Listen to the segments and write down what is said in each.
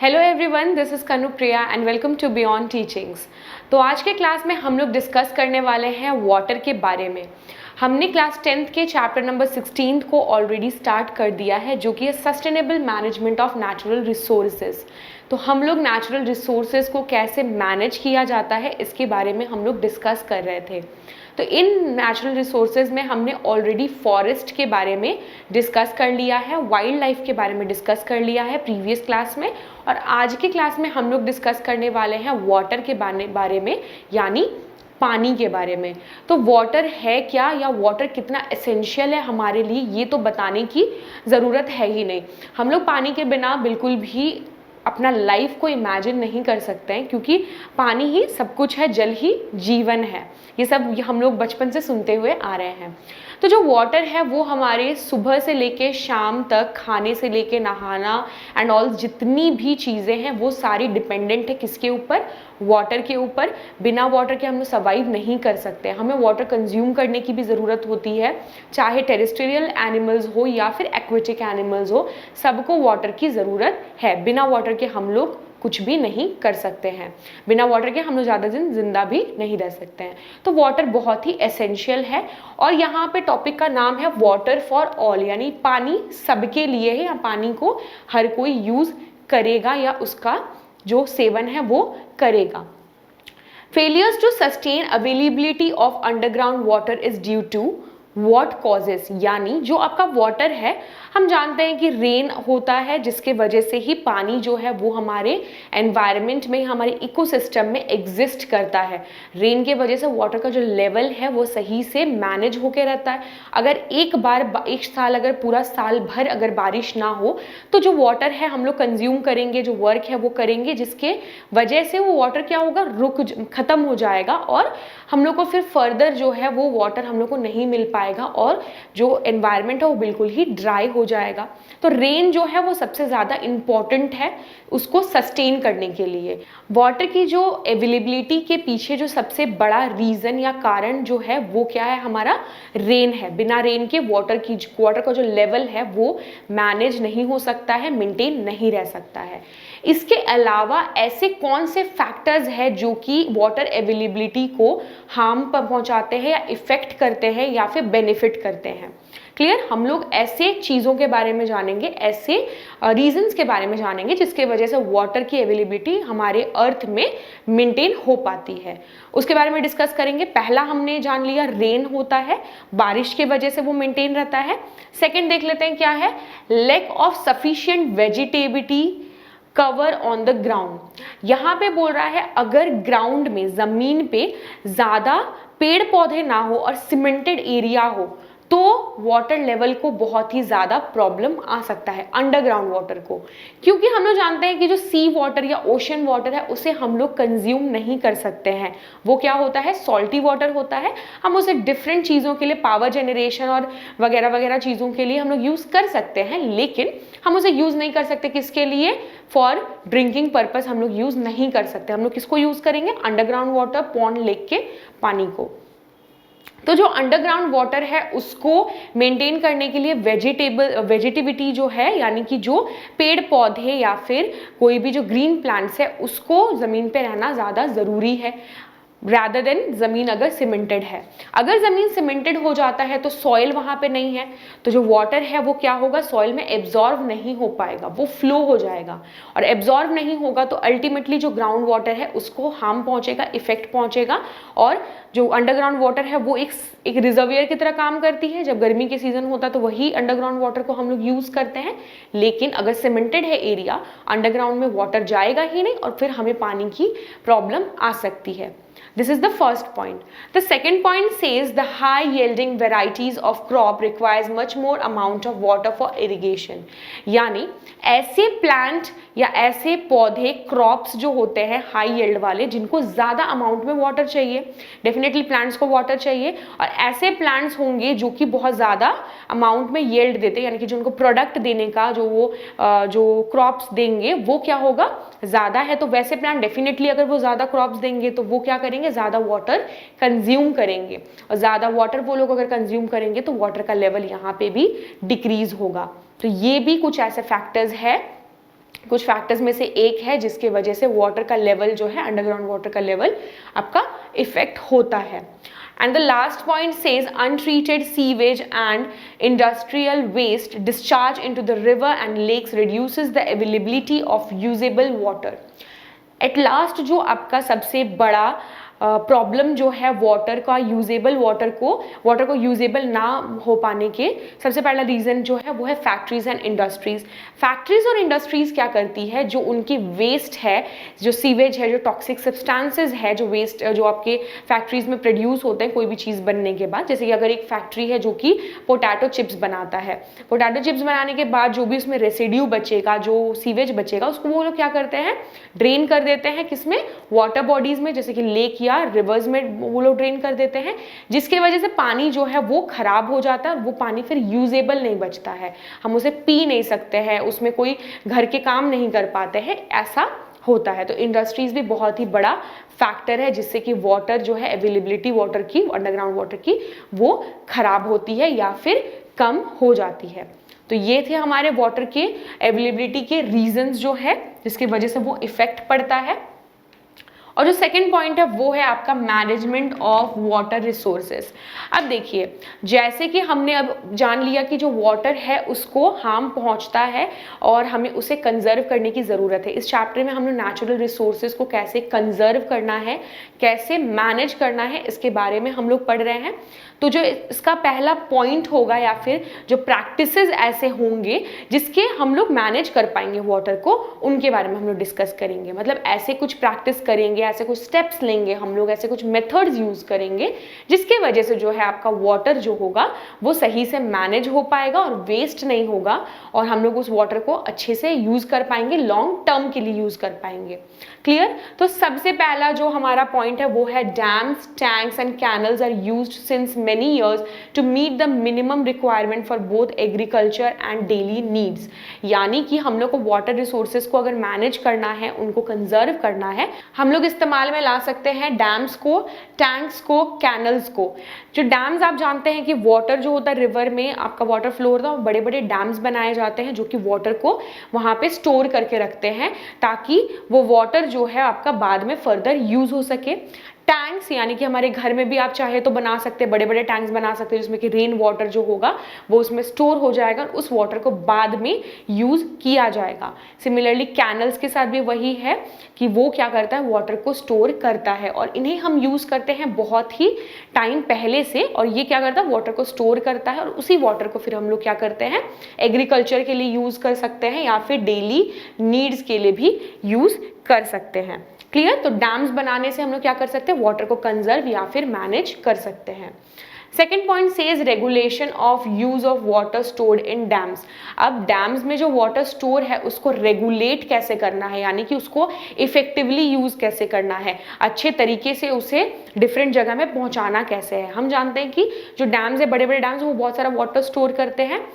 Hello everyone, this is Kanupriya and welcome to beyond teachings. तो आज के क्लास में हम लोग डिस्कस करने वाले हैं वाटर के बारे में। हमने क्लास 10th के चैप्टर नंबर 16 को ऑलरेडी स्टार्ट कर दिया है, जो कि है sustainable management of natural resources. तो हम लोग नेचुरल रिसोर्सेज को कैसे मैनेज किया जाता है इसके बारे में हम लोग डिस्कस कर रहे थे। तो इन नेचुरल रिसोर्सेज में हमने ऑलरेडी फॉरेस्ट के बारे में डिस्कस कर लिया है, वाइल्ड लाइफ के बारे में डिस्कस कर लिया है प्रीवियस क्लास में, और आज के क्लास में हम लोग डिस्कस करने वाले हैं वाटर के बारे में, यानी पानी के बारे में। तो वाटर है क्या या वाटर कितना एसेंशियल है हमारे लिए, ये तो बताने की ज़रूरत है ही नहीं। हम लोग पानी के बिना बिल्कुल भी अपना लाइफ को इमेजिन नहीं कर सकते हैं, क्योंकि पानी ही सब कुछ है, जल ही जीवन है। ये सब हम लोग बचपन से सुनते हुए आ रहे हैं। तो जो वाटर है वो हमारे सुबह से लेके शाम तक, खाने से लेके नहाना एंड ऑल, जितनी भी चीज़ें हैं वो सारी डिपेंडेंट है किसके ऊपर? वाटर के ऊपर। बिना वाटर के हम लोग सर्वाइव नहीं कर सकते। हमें वाटर कंज्यूम करने की भी ज़रूरत होती है, चाहे टेरेस्ट्रियल एनिमल्स हो या फिर एक्वेटिक एनिमल्स हो, सबको वाटर की ज़रूरत है। बिना वाटर के हम लोग कुछ भी नहीं कर सकते हैं। बिना वाटर के हम लोग ज़्यादा दिन जिंदा भी नहीं रह सकते हैं। तो वाटर बहुत ही एसेंशियल है, और यहाँ पे टॉपिक का नाम है वाटर फॉर ऑल, यानी पानी सबके लिए है, या पानी को हर कोई यूज़ करेगा या उसका जो सेवन है वो करेगा। Failures to sustain availability of underground water is due to what causes, यानी जो आपका वाटर है, हम जानते हैं कि रेन होता है जिसके वजह से ही पानी जो है वो हमारे एनवायरनमेंट में, हमारे इकोसिस्टम में एग्जिस्ट करता है। रेन के वजह से वाटर का जो लेवल है वो सही से मैनेज होके रहता है। अगर एक साल अगर पूरा साल भर अगर बारिश ना हो तो जो वाटर है हम लोग कंज्यूम करेंगे, जो वर्क है वो करेंगे, जिसके वजह से वो वाटर क्या होगा, खत्म हो जाएगा, और हम लोग को फिर फर्दर जो है वो वाटर हम लोग को नहीं मिल पाएगा, और जो एनवायरनमेंट है वो बिल्कुल ही ड्राई हो जाएगा। तो रेन जो है वो सबसे ज़्यादा इम्पॉर्टेंट है उसको सस्टेन करने के लिए। वाटर की जो अवेलेबिलिटी के पीछे जो सबसे बड़ा रीज़न या कारण जो है वो क्या है, हमारा रेन है। बिना रेन के वाटर का जो लेवल है वो मैनेज नहीं हो सकता है, मेंटेन नहीं रह सकता है। इसके अलावा ऐसे कौन से फैक्टर्स हैं जो कि वाटर अवेलेबिलिटी को हार्म पहुंचाते हैं या इफेक्ट करते हैं या फिर बेनिफिट करते हैं? क्लियर? हम लोग ऐसे चीज़ों के बारे में जानेंगे, ऐसे रीजंस के बारे में जानेंगे जिसके वजह से वाटर की अवेलेबिलिटी हमारे अर्थ में मेंटेन हो पाती है। उसके बारे में डिस्कस करेंगे। पहला हमने जान लिया रेन होता है, बारिश की वजह से वो मेंटेन रहता है। सेकेंड देख लेते हैं क्या है, लैक ऑफ सफिशिएंट वेजिटेबिलिटी कवर ऑन द ग्राउंड। यहाँ पे बोल रहा है अगर ग्राउंड में, जमीन पे ज़्यादा पेड़ पौधे ना हो और सीमेंटेड एरिया हो तो वाटर लेवल को बहुत ही ज़्यादा प्रॉब्लम आ सकता है, अंडरग्राउंड वाटर को। क्योंकि हम लोग जानते हैं कि जो सी वाटर या ओशन वाटर है उसे हम लोग कंज्यूम नहीं कर सकते हैं। वो क्या होता है, सॉल्टी वाटर होता है। हम उसे डिफरेंट चीज़ों के लिए, पावर जनरेशन और वगैरह वगैरह चीज़ों के लिए हम लोग यूज़ कर सकते हैं, लेकिन हम उसे यूज़ नहीं कर सकते किसके लिए, फॉर ड्रिंकिंग पर्पस हम लोग यूज़ नहीं कर सकते। हम लोग किसको यूज़ करेंगे, अंडरग्राउंड वाटर, पॉन्ड, लेक के पानी को। तो जो अंडरग्राउंड वाटर है उसको मेंटेन करने के लिए वेजिटेबिलिटी जो है, यानी कि जो पेड़ पौधे या फिर कोई भी जो ग्रीन प्लांट्स है उसको ज़मीन पे रहना ज़्यादा ज़रूरी है, rather देन ज़मीन अगर सीमेंटेड है। अगर ज़मीन सीमेंटेड हो जाता है तो सॉइल वहाँ पे नहीं है, तो जो वाटर है वो क्या होगा, सॉइल में एब्जॉर्व नहीं हो पाएगा, वो फ्लो हो जाएगा, और एब्जॉर्व नहीं होगा तो अल्टीमेटली जो ग्राउंड वाटर है उसको हार्म पहुँचेगा, इफेक्ट पहुँचेगा। और जो अंडरग्राउंड वाटर है वो एक रिजर्वियर की तरह काम करती है। जब गर्मी के सीजन होता है तो वही अंडरग्राउंड वाटर को हम लोग यूज़ करते हैं, लेकिन अगर सीमेंटेड है एरिया, अंडरग्राउंड में वाटर जाएगा ही नहीं और फिर हमें पानी की प्रॉब्लम आ सकती है। This is the first point. The second point says the high yielding varieties of crop requires much more amount of water for irrigation. यानी ऐसे प्लांट या ऐसे पौधे, क्रॉप्स जो होते हैं हाई यील्ड वाले, जिनको ज़्यादा अमाउंट में वाटर चाहिए, डेफिनेटली प्लांट्स को वाटर चाहिए, और ऐसे प्लांट्स होंगे जो कि बहुत ज़्यादा अमाउंट में यील्ड देते हैं, यानी कि जो उनको प्रोडक्ट देने का जो क्रॉप्स देंगे वो क्या होगा, ज़्यादा है। तो वैसे प्लांट डेफिनेटली अगर वो ज़्यादा क्रॉप्स देंगे तो वो क्या करेंगे, ज़्यादा वाटर कंज्यूम करेंगे, और ज़्यादा वाटर वो लोग अगर कंज्यूम करेंगे तो वाटर का लेवल यहाँ पे भी डिक्रीज होगा। तो ये भी कुछ ऐसे फैक्टर्स है कुछ फैक्टर्स में से एक है जिसके वजह से वाटर का लेवल जो है, अंडरग्राउंड वाटर का लेवल आपका इफेक्ट होता है. And the last point says untreated sewage and industrial waste discharge into the river and lakes reduces the availability of usable water. At last जो आपका सबसे बड़ा प्रॉब्लम जो है वाटर का, यूजेबल वाटर को यूजेबल ना हो पाने के सबसे पहला रीज़न जो है वो है फैक्ट्रीज एंड इंडस्ट्रीज़. फैक्ट्रीज और इंडस्ट्रीज़ क्या करती है, जो उनकी वेस्ट है, जो सीवेज है, जो टॉक्सिक सब्सटेंसेज है, जो वेस्ट जो आपके फैक्ट्रीज में प्रोड्यूस होते हैं कोई भी चीज़ बनने के बाद. जैसे कि अगर एक फैक्ट्री है जो कि पोटैटो चिप्स बनाता है, पोटैटो चिप्स बनाने के बाद जो भी उसमें रेसिड्यू बचेगा, जो सीवेज बचेगा, उसको वो लोग क्या करते हैं, ड्रेन कर देते हैं. किसमें, वाटर बॉडीज़ में, जैसे कि लेक या रिवर्स में वो लोग ड्रेन कर देते हैं, जिसके वजह से पानी जो है वो खराब हो जाता है. वो पानी फिर यूजेबल नहीं बचता है, हम उसे पी नहीं सकते हैं, उसमें कोई घर के काम नहीं कर पाते हैं, ऐसा होता है. तो इंडस्ट्रीज भी बहुत ही बड़ा फैक्टर है जिससे कि वाटर जो है, अवेलेबिलिटी वाटर की, अंडरग्राउंड वाटर की, वो खराब होती है या फिर कम हो जाती है. तो ये थे हमारे वाटर के अवेलेबिलिटी के रीजंस जो है जिसकी वजह से वो इफेक्ट पड़ता है. और जो सेकंड पॉइंट है वो है आपका मैनेजमेंट ऑफ वाटर रिसोर्सेज. अब देखिए, जैसे कि हमने अब जान लिया कि जो वाटर है उसको हार्म पहुंचता है और हमें उसे कंजर्व करने की ज़रूरत है. इस चैप्टर में हमने नेचुरल रिसोर्सेज को कैसे कंजर्व करना है, कैसे मैनेज करना है, इसके बारे में हम लोग पढ़ रहे हैं. तो जो इसका पहला पॉइंट होगा या फिर जो प्रैक्टिसेस ऐसे होंगे जिसके हम लोग मैनेज कर पाएंगे वाटर को, उनके बारे में हम लोग डिस्कस करेंगे. मतलब ऐसे कुछ प्रैक्टिस करेंगे, ऐसे कुछ स्टेप्स लेंगे हम लोग, ऐसे कुछ मेथड्स यूज़ करेंगे जिसके वजह से जो है आपका वाटर जो होगा वो सही से मैनेज हो पाएगा और वेस्ट नहीं होगा और हम लोग उस वाटर को अच्छे से यूज़ कर पाएंगे, लॉन्ग टर्म के लिए यूज़ कर पाएंगे. क्लियर. तो सबसे पहला जो हमारा पॉइंट है वो है dams, tanks and canals are used since many years to meet the minimum requirement for both agriculture and daily needs. यानी कि हम लोग को वाटर रिसोर्सेज को अगर मैनेज करना है, उनको कंजर्व करना है, हम लोग इस्तेमाल में ला सकते हैं डैम्स को, टैंक्स को, कैनल्स को. जो डैम्स आप जानते हैं कि वाटर जो होता है रिवर में आपका वाटर फ्लो होता है, बड़े बड़े डैम्स बनाए जाते हैं जो कि वाटर को वहाँ पे स्टोर करके रखते हैं ताकि वो वाटर जो है आपका बाद में फर्दर यूज हो सके. टैंक्स यानी कि हमारे घर में भी आप चाहे तो बना सकते हैं, बड़े बड़े टैंक्स बना सकते हैं जिसमें कि रेन वाटर जो होगा वो उसमें स्टोर हो जाएगा और उस वाटर को बाद में यूज़ किया जाएगा. सिमिलरली कैनल्स के साथ भी वही है कि वो क्या करता है, वाटर को स्टोर करता है और इन्हें हम यूज़ करते हैं बहुत ही टाइम पहले से. और ये क्या करता है, वाटर को स्टोर करता है और उसी वाटर को फिर हम लोग क्या करते हैं, एग्रीकल्चर के लिए यूज़ कर सकते हैं या फिर डेली नीड्स के लिए भी यूज़ कर सकते हैं. क्लियर. तो डैम्स बनाने से हम लोग क्या कर सकते हैं, वाटर को कंजर्व या फिर मैनेज कर सकते हैं. Second point says regulation of use of water stored in dams. अब डैम्स में जो वाटर स्टोर है उसको रेगुलेट कैसे करना है, यानी कि उसको इफेक्टिवली यूज कैसे करना है, अच्छे तरीके से उसे डिफरेंट जगह में पहुंचाना कैसे है. हम जानते हैं कि जो डैम्स है, बड़े बड़े डैम्स, वो बहुत सारा वाटर स्टोर करते हैं.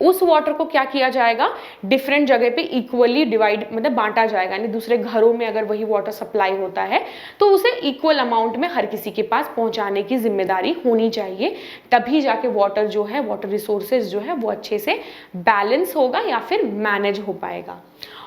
उस वाटर को क्या किया जाएगा, डिफरेंट जगह पे इक्वली डिवाइड, मतलब बांटा जाएगा. यानी दूसरे घरों में अगर वही वाटर सप्लाई होता है तो उसे इक्वल अमाउंट में हर किसी के पास पहुंचाने की जिम्मेदारी होनी चाहिए. तभी जाके वाटर जो है, वाटर रिसोर्सेज जो है वो अच्छे से बैलेंस होगा या फिर मैनेज हो पाएगा.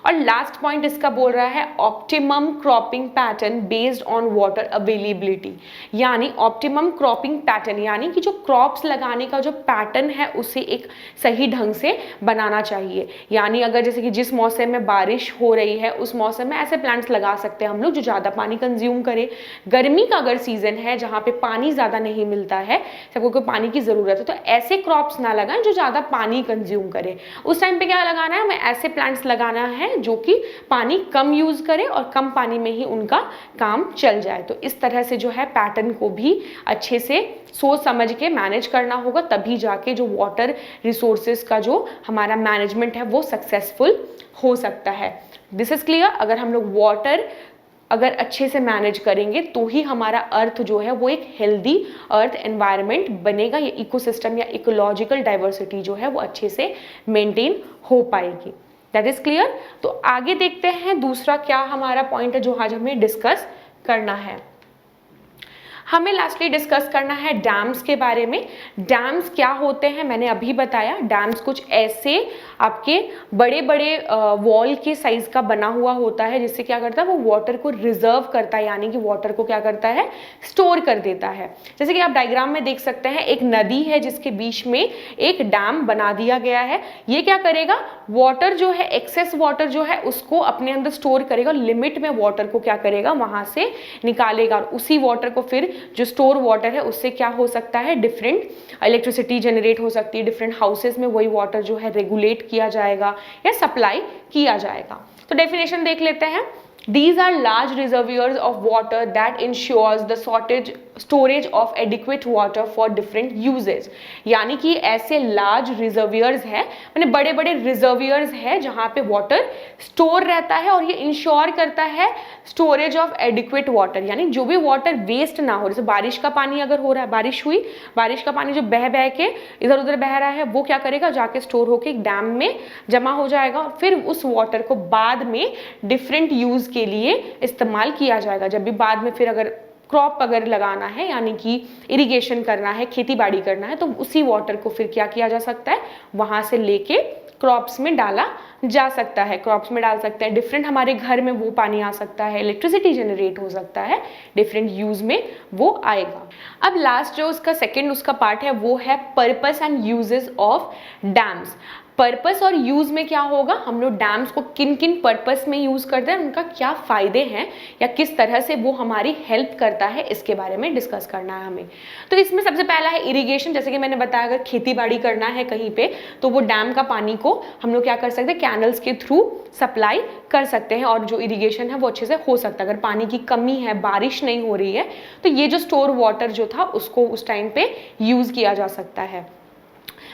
और लास्ट पॉइंट इसका बोल रहा है optimum cropping pattern based on water availability. यानी ऑप्टिमम क्रॉपिंग पैटर्न यानी कि जो क्रॉप्स लगाने का जो पैटर्न है उसे एक सही ढंग से बनाना चाहिए. यानी अगर जैसे कि जिस मौसम में बारिश हो रही है उस मौसम में ऐसे प्लांट्स लगा सकते हैं हम लोग जो ज़्यादा पानी कंज्यूम करे. गर्मी का अगर सीजन है जहाँ पे पानी ज़्यादा नहीं मिलता है, सबको को पानी की ज़रूरत है, तो ऐसे क्रॉप्स ना लगाएं जो ज़्यादा पानी कंज्यूम करें. उस टाइम पे क्या लगाना है, हमें ऐसे प्लांट्स लगाना है जो कि पानी कम यूज करे और कम पानी में ही उनका काम चल जाए. तो इस तरह से जो है पैटर्न को भी अच्छे से सोच समझ के मैनेज करना होगा, तभी जाके जो वाटर रिसोर्सेज का जो हमारा मैनेजमेंट है वो सक्सेसफुल हो सकता है. This is clear. अगर हम लोग वाटर अगर अच्छे से मैनेज करेंगे तो ही हमारा अर्थ जो है वो एक हेल्दी अर्थ एनवायरनमेंट बनेगा, या इकोसिस्टम या इकोलॉजिकल डाइवर्सिटी जो है वो अच्छे से मेंटेन हो पाएगी. That is clear. तो आगे देखते हैं दूसरा क्या हमारा पॉइंट है जो आज हमें डिस्कस करना है. हमें लास्टली डिस्कस करना है डैम्स के बारे में। डैम्स क्या होते हैं मैंने अभी बताया। डैम्स कुछ ऐसे आपके बड़े बड़े वॉल के साइज का बना हुआ होता है जिससे क्या करता है, वो वाटर को रिजर्व करता है, यानी कि वाटर को क्या करता है, स्टोर कर देता है। जैसे कि आप डायग्राम में देख सकते हैं, एक नदी है जिसके बीच में एक डैम बना दिया गया है। ये क्या करेगा, वाटर जो है, एक्सेस वाटर जो है उसको अपने अंदर स्टोर करेगा, लिमिट में वाटर को क्या करेगा, वहां से निकालेगा, और उसी वाटर को फिर जो स्टोर वाटर है उससे क्या हो सकता है, डिफरेंट इलेक्ट्रिसिटी जनरेट हो सकती है, डिफरेंट हाउसेस में वही वाटर जो है रेगुलेट किया जाएगा या सप्लाई किया जाएगा। तो डेफिनेशन देख लेते हैं। These are large reservoirs of water that ensures the storage of adequate water for different uses। यानी कि ऐसे large reservoirs है, मैंने बड़े बड़े reservoirs है जहाँ पे water store रहता है, और ये ensure करता है storage of adequate water, यानी जो भी water waste ना हो। जैसे बारिश का पानी अगर हो रहा है, बारिश हुई, बारिश का पानी जो बह बह के इधर उधर बह रहा है वो क्या करेगा, जाके स्टोर होके एक डैम में जमा हो जाएगा, और फिर उस वाटर को बाद में डिफरेंट यूज के लिए इस्तेमाल किया जाएगा। जब भी बाद में फिर अगर क्रॉप अगर लगाना है, यानी कि इरिगेशन करना है, खेती बाड़ी करना है, तो उसी वाटर को फिर क्या किया जा सकता है, वहां से लेके क्रॉप्स में डाला जा सकता है, क्रॉप्स में डाल सकते हैं। डिफरेंट हमारे घर में वो पानी आ सकता है, इलेक्ट्रिसिटी जनरेट हो सकता है, डिफरेंट यूज में वो आएगा। अब लास्ट जो उसका सेकंड उसका पार्ट है वो है purpose and uses of dams. Purpose और यूज में क्या होगा, हम लोग डैम्स को किन किन पर्पस में यूज करते हैं, उनका क्या फायदे हैं या किस तरह से वो हमारी हेल्प करता है, इसके बारे में डिस्कस करना है हमें। तो इसमें सबसे पहला है इरिगेशन। जैसे कि मैंने बताया, अगर खेती बाड़ी करना है कहीं पे तो वो डैम का पानी को हम लोग क्या कर सकते हैं, कैनल्स के थ्रू सप्लाई कर सकते हैं, और जो इरिगेशन है वो अच्छे से हो सकता है। अगर पानी की कमी है, बारिश नहीं हो रही है, तो ये जो स्टोर वाटर जो था उसको उस टाइम पे यूज किया जा सकता है।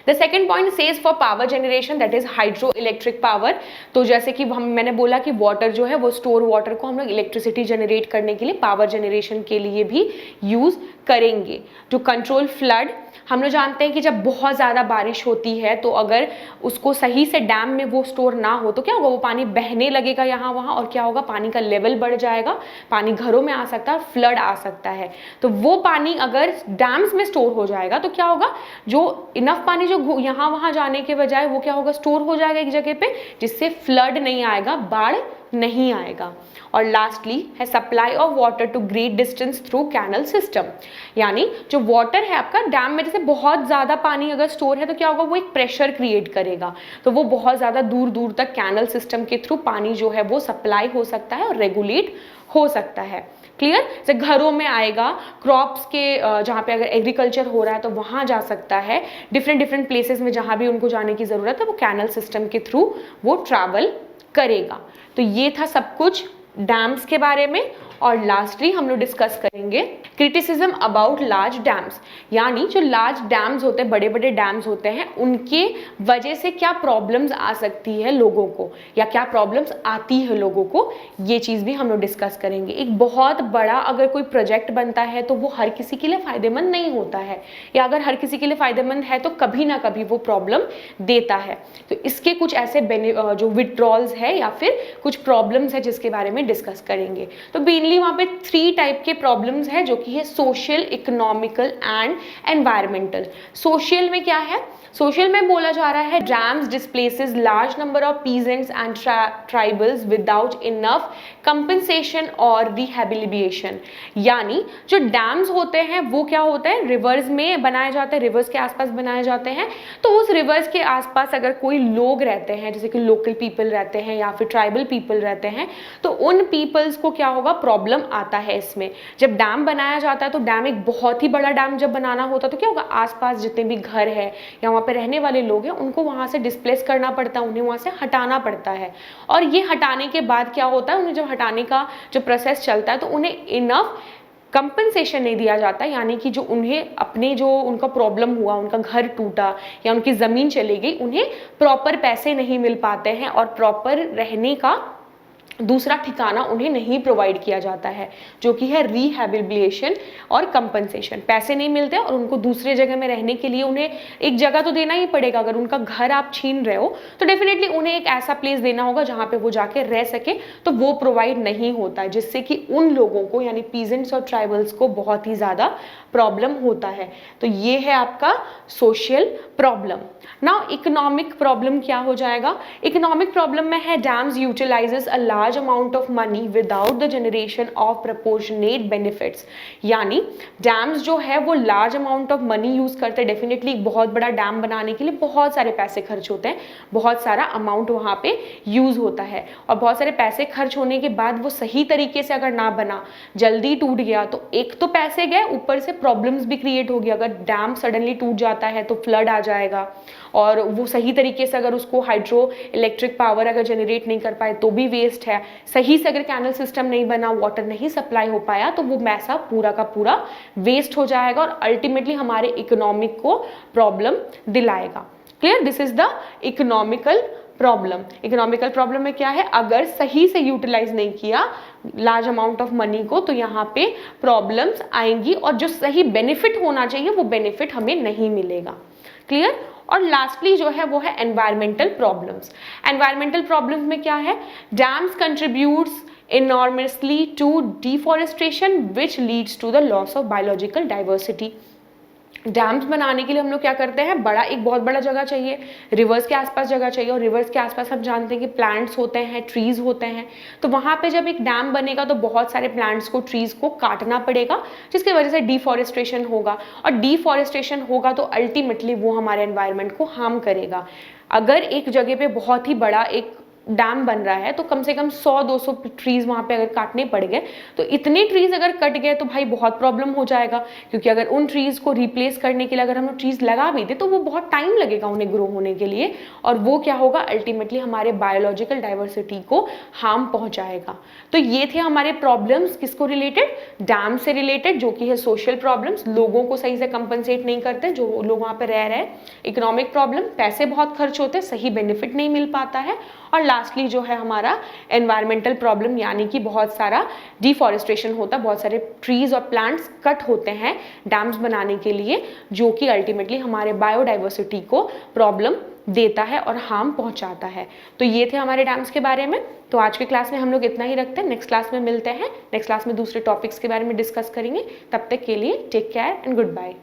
The second point says for power generation, that is hydroelectric power। तो जैसे कि मैंने बोला कि वाटर जो है वो स्टोर वाटर को हम लोग इलेक्ट्रिसिटी जनरेट करने के लिए, पावर जनरेशन के लिए भी यूज करेंगे। टू कंट्रोल फ्लड, हम लोग जानते हैं कि जब बहुत ज़्यादा बारिश होती है तो अगर उसको सही से डैम में वो स्टोर ना हो तो क्या होगा, वो पानी बहने लगेगा यहाँ वहाँ, और क्या होगा, पानी का लेवल बढ़ जाएगा, पानी घरों में आ सकता है, फ्लड आ सकता है। तो वो पानी अगर डैम्स में स्टोर हो जाएगा तो क्या होगा, जो इनफ पानी जो यहाँ वहाँ जाने के बजाय वो क्या होगा, स्टोर हो जाएगा एक जगह पे, जिससे फ्लड नहीं आएगा, बाढ़ नहीं आएगा। और लास्टली है supply of water to great distance through canal system. यानी जो वाटर है आपका डैम में, जैसे बहुत ज़्यादा पानी अगर स्टोर है तो क्या होगा, वो एक प्रेशर क्रिएट करेगा, तो वो बहुत ज़्यादा दूर दूर तक कैनल सिस्टम के थ्रू पानी जो है वो सप्लाई हो सकता है और रेगुलेट हो सकता है। क्लियर, जैसे घरों में आएगा, क्रॉप्स के जहाँ पे अगर एग्रीकल्चर हो रहा है तो वहाँ जा सकता है, डिफरेंट प्लेसेस में जहाँ भी उनको जाने की ज़रूरत है वो कैनल सिस्टम के थ्रू वो ट्रैवल करेगा। तो ये था सब कुछ डैम्स के बारे में। और लास्टली हम लोग डिस्कस करेंगे क्रिटिसिज्म अबाउट लार्ज डैम्स, यानी जो लार्ज डैम्स होते हैं, बड़े बड़े डैम्स होते हैं, उनके वजह से क्या प्रॉब्लम्स आ सकती है लोगों को, या क्या प्रॉब्लम्स आती है लोगों को, ये चीज़ भी हम लोग डिस्कस करेंगे। एक बहुत बड़ा अगर कोई प्रोजेक्ट बनता है तो वो हर किसी के लिए फ़ायदेमंद नहीं होता है, या अगर हर किसी के लिए फ़ायदेमंद है तो कभी ना कभी वो प्रॉब्लम देता है। तो इसके कुछ ऐसे जो विड्रॉल्स है या फिर कुछ प्रॉब्लम्स है जिसके बारे में डिस्कस करेंगे। तो मेनली वहाँ पे 3 टाइप के प्रॉब्लम्स है, जो कि है social, economical and environmental. Social में क्या है, सोशल में बोला जा रहा है dams displaces large number of peasants and tribals without enough compensation और रिहेबिलिटेशन। यानी जो डैम्स होते हैं वो क्या होता है, रिवर्स में बनाए जाते हैं, रिवर्स के आसपास बनाए जाते हैं। तो उस रिवर्स के आसपास अगर कोई लोग रहते हैं, जैसे कि लोकल पीपल रहते हैं या फिर ट्राइबल पीपल रहते हैं, तो उन पीपल्स को क्या होगा, प्रॉब्लम आता है इसमें। जब डैम बनाया जाता है तो डैम एक बहुत ही बड़ा डैम जब बनाना होता है तो क्या होगा, आसपास जितने भी घर है या वहाँ पे रहने वाले लोग हैं उनको वहाँ से डिस्प्लेस करना पड़ता है, उन्हें वहाँ से हटाना पड़ता है। और ये हटाने के बाद क्या होता है, उन्हें जब हटाने का जो प्रोसेस चलता है तो उन्हें इनफ कंपनसेशन नहीं दिया जाता, यानी कि जो उन्हें अपने जो उनका प्रॉब्लम हुआ, उनका घर टूटा या उनकी ज़मीन चली गई, उन्हें प्रॉपर पैसे नहीं मिल पाते हैं और प्रॉपर रहने का दूसरा ठिकाना उन्हें नहीं प्रोवाइड किया जाता है, जो कि है रिहैबिलिटेशन और कंपनसेशन। पैसे नहीं मिलते और उनको दूसरे जगह में रहने के लिए उन्हें एक जगह तो देना ही पड़ेगा। अगर उनका घर आप छीन रहे हो तो डेफिनेटली उन्हें एक ऐसा प्लेस देना होगा जहाँ पे वो जाके रह सके, तो वो प्रोवाइड नहीं होता है, जिससे कि उन लोगों को यानी पीजेंट्स और ट्राइबल्स को बहुत ही ज़्यादा प्रॉब्लम होता है। तो ये है आपका social problem. Now economic problem क्या हो जाएगा? इकोनॉमिक प्रॉब्लम में है dams utilises a large amount of money without the generation of proportionate benefits. यानी डैम्स जो है वो large amount of money use करते हैं। डेफिनेटली एक बहुत बड़ा डैम बनाने के लिए बहुत सारे पैसे खर्च होते हैं, बहुत सारा अमाउंट वहाँ पे यूज होता है, और बहुत सारे पैसे खर्च होने के बाद वो सही तरीके से अगर ना बना, जल्दी टूट गया, तो एक तो पैसे गए, ऊपर से प्रॉब्लम्स भी क्रिएट हो गई। अगर डैम सडनली टूट जाता है तो फ्लड आ जाएगा, और वो सही तरीके से अगर उसको हाइड्रो इलेक्ट्रिक पावर अगर जनरेट नहीं कर पाए तो भी वेस्ट है। सही से अगर कैनल सिस्टम नहीं बना, वाटर नहीं सप्लाई हो पाया, तो वो पैसा पूरा का पूरा वेस्ट हो जाएगा और अल्टीमेटली हमारे इकोनॉमिक को प्रॉब्लम दिलाएगा। Clear? This is the economical problem. Economical problem में क्या है? अगर सही से यूटिलाइज नहीं किया लार्ज अमाउंट ऑफ मनी को, तो यहाँ पे प्रॉब्लम्स आएंगी और जो सही बेनिफिट होना चाहिए वो बेनिफिट हमें नहीं मिलेगा। क्लियर? और लास्टली जो है वो है एनवायरमेंटल प्रॉब्लम्स। एनवायरमेंटल प्रॉब्लम्स में क्या है? Dams contributes enormously to deforestation which leads to the loss of biological diversity। Dams बनाने के लिए हम लोग क्या करते हैं? एक बहुत बड़ा जगह चाहिए, रिवर्स के आसपास जगह चाहिए, और रिवर्स के आसपास हम जानते हैं कि प्लांट्स होते हैं, ट्रीज होते हैं। तो वहाँ पे जब एक डैम बनेगा तो बहुत सारे प्लांट्स को, ट्रीज को काटना पड़ेगा, जिसकी वजह से डिफॉरेस्टेशन होगा, और डिफॉरेस्टेशन होगा तो अल्टीमेटली वो हमारे एनवायरनमेंट को हार्म करेगा। अगर एक जगह पे बहुत ही बड़ा एक डैम बन रहा है तो कम से कम 100-200 ट्रीज वहाँ पे अगर काटने पड़ गए, तो इतने ट्रीज अगर कट गए तो भाई बहुत प्रॉब्लम हो जाएगा, क्योंकि अगर उन ट्रीज को रिप्लेस करने के लिए अगर हम ट्रीज लगा भी दे तो वो बहुत टाइम लगेगा उन्हें ग्रो होने के लिए, और वो क्या होगा? अल्टीमेटली हमारे बायोलॉजिकल डाइवर्सिटी को हार्म पहुंचाएगा। तो ये थे हमारे प्रॉब्लम्स, किसको रिलेटेड? डैम से रिलेटेड, जो कि है सोशल प्रॉब्लम्स, लोगों को सही से कंपनसेट नहीं करते जो लोग वहाँ पे रह रहे हैं। इकोनॉमिक प्रॉब्लम, पैसे बहुत खर्च होते हैं, सही बेनिफिट नहीं मिल पाता है। और लास्टली जो है हमारा एनवायरमेंटल प्रॉब्लम, यानी कि बहुत सारा डिफॉरेस्टेशन होता है, बहुत सारे ट्रीज और प्लांट्स कट होते हैं डैम्स बनाने के लिए, जो कि अल्टीमेटली हमारे बायोडाइवर्सिटी को प्रॉब्लम देता है और हार्म पहुंचाता है। तो ये थे हमारे डैम्स के बारे में। तो आज के क्लास में हम लोग इतना ही रखते हैं, नेक्स्ट क्लास में मिलते हैं। नेक्स्ट क्लास में दूसरे टॉपिक्स के बारे में डिस्कस करेंगे। तब तक के लिए take care and good bye.